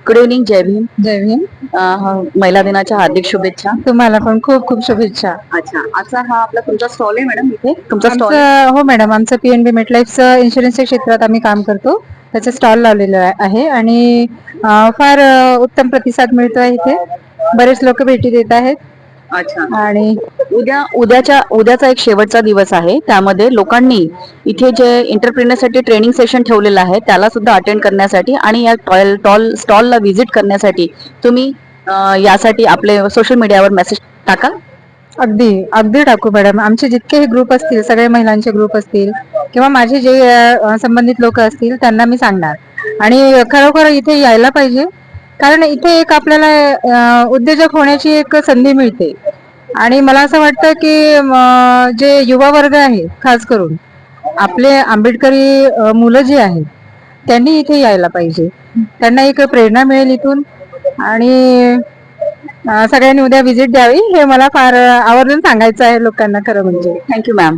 Good evening. जय भीम. जय भीम. महिला दिनाच्या हार्दिक शुभेच्छा. तुम्हाला पण खूप खूप शुभेच्छा. अच्छा, आजचा हा आपला तुमचा स्टॉल आहे मॅडम. इथे तुमचा स्टॉल हो मॅडम, आमचं PNB मेटलाईफचं इन्शुरन्सच्या क्षेत्रात आम्ही काम करतो. त्याचं स्टॉल लावलेलं आहे आणि फार उत्तम प्रतिसाद मिळतो आहे. इथे बरेच लोक भेटी देत आहेत. अच्छा. आणि उद्याचा एक शेवटचा दिवस आहे. त्यामध्ये लोकांनी इथे जे एंटरप्रेन्योरसाठी ट्रेनिंग सेशन ठेवलेलं आहे त्याला सुद्धा अटेंड करण्यासाठी आणि या स्टॉलला व्हिजिट करण्यासाठी तुम्ही यासाठी आपले सोशल मीडियावर मेसेज टाका. अगदी अगदी टाकू मॅडम. आमचे जितकेही ग्रुप असतील, सगळे महिलांचे ग्रुप असतील किंवा माझे जे संबंधित लोक असतील त्यांना मी सांगणार. आणि खरोखर इथे यायला पाहिजे, कारण इथे एक आपल्याला उद्योजक होण्याची एक संधी मिळते. आणि मला असं वाटतं की जे युवा वर्ग आहे, खास करून आपले आंबेडकरी मुलं जी आहेत त्यांनी इथे यायला पाहिजे. त्यांना एक प्रेरणा मिळेल इथून. आणि सगळ्यांनी उद्या व्हिजिट द्यावी हे मला फार आवर्जून सांगायचं आहे लोकांना खरं म्हणजे. Thank you ma'am.